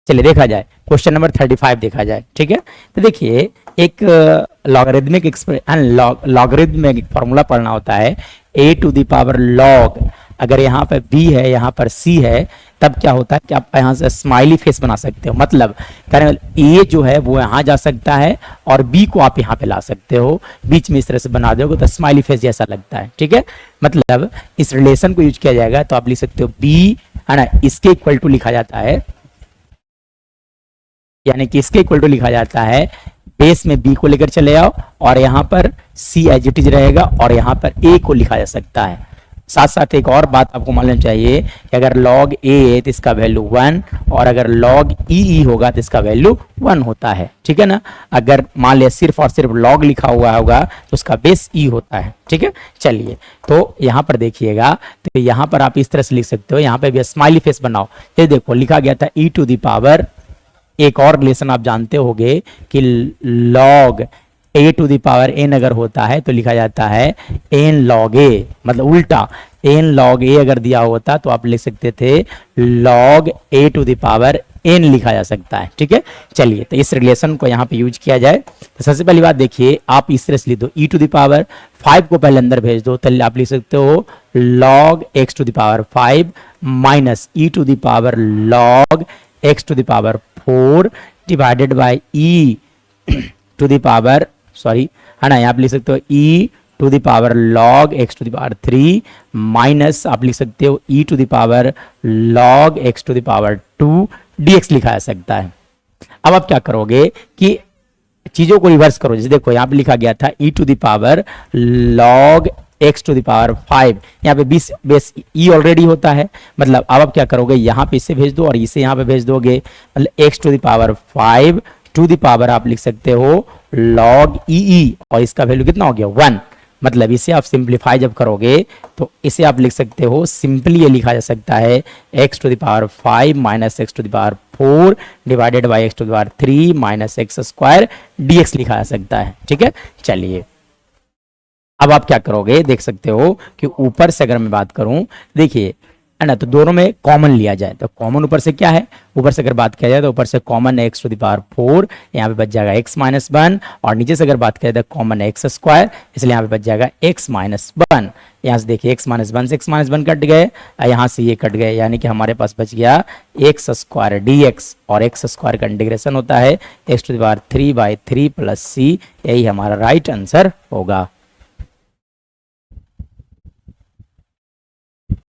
चलिए देखा जाए, क्वेश्चन नंबर 35 देखा जाए। ठीक है, तो देखिए एक लॉगरिदमिक फॉर्मूला पढ़ना होता है, a to the power log, अगर यहाँ पर b है यहाँ पर c है, तब क्या होता है कि आप यहाँ से स्माइली फेस बना सकते हो। मतलब a जो है वो यहाँ जा सकता है और b को आप यहाँ पे ला सकते हो, बीच में इस तरह से बना दोगे तो स्माइली फेस जैसा लगता है। ठीक है, मतलब इस रिलेशन को यूज किया जाएगा तो आप लिख सकते हो b है ना, इसके इक्वल टू लिखा जाता है, यानी कि इसके इक्वल टू लिखा जाता है, बेस में b को लेकर चले आओ और यहाँ पर c एज इट इज रहेगा और यहाँ पर a को लिखा जा सकता है। साथ साथ एक और बात आपको मालूम चाहिए कि अगर log a है तो इसका वैल्यू 1 और अगर log e होगा तो इसका वैल्यू 1 होता है। ठीक है ना, अगर मान लिया सिर्फ और सिर्फ log लिखा हुआ होगा तो उसका बेस e होता है। ठीक है, चलिए तो यहाँ पर देखिएगा, तो यहाँ पर आप इस तरह से लिख सकते हो, यहाँ पे भी स्माइली फेस बनाओ। ये देखो लिखा गया था e टू द पावर, एक और रिलेशन आप जानते होंगे कि log a to the power n अगर होता है तो लिखा जाता है n log a, मतलब उल्टा n log a अगर दिया होता तो आप लिख सकते थे log a to the power n लिखा जा सकता है। ठीक है, चलिए तो इस रिलेशन को यहाँ पे यूज किया जाए। तो सबसे पहली बात देखिए, आप इस तरह से लिख दो e टू द पावर 5 को पहले अंदर भेज दो, तो आप लिख सकते हो log x to the power 5 minus e to the power log x to the power 4 divided by e to the power, sorry है ना, यहाँ पे लिख सकते हो e to the power log x to the power 3 minus आप लिख सकते हो e to the power log x to the power 2 dx लिखा जा सकता है। अब आप क्या करोगे कि चीजों को रिवर्स करो। जैसे देखो यहाँ पे लिखा गया था e to the power log x to the power 5, यहाँ पे बेस e ऑलरेडी होता है, मतलब अब आप क्या करोगे, यहाँ पे इसे भेज दो और इसे यहाँ पे भेज दोगे, मतलब x to the power 5 to the power आप लिख सकते हो log e और इसका वैल्यू कितना हो गया 1। मतलब इसे आप सिंप्लीफाई जब करोगे तो इसे आप लिख सकते हो, सिंपली ये लिखा जा सकता है x to the power 5 minus X to the power 4 divided by X to the power 3 minus X square dx लिखा जा सकता है। ठीक है, चलिए अब आप क्या करोगे, देख सकते हो कि ऊपर से अगर मैं बात करूं, देखिए है ना, तो दोनों में कॉमन लिया जाए तो कॉमन ऊपर से क्या है, ऊपर से अगर बात किया जाए तो ऊपर से common x to the power 4, यहाँ पे बच जाएगा x माइनस 1, और नीचे से अगर बात किया जाए तो कॉमन एक्स स्क्वायर, इसलिए यहाँ पे बच जाएगा x माइनस 1। यहाँ से देखिए x माइनस 1 से x माइनस 1 कट गए, यहाँ से ये कट गए, यानी कि हमारे पास बच गया एक्स स्क्वायर dx, और एक्स स्क्वायर का इंटीग्रेशन होता है x to the power 3 by 3 plus c, यही हमारा राइट आंसर होगा।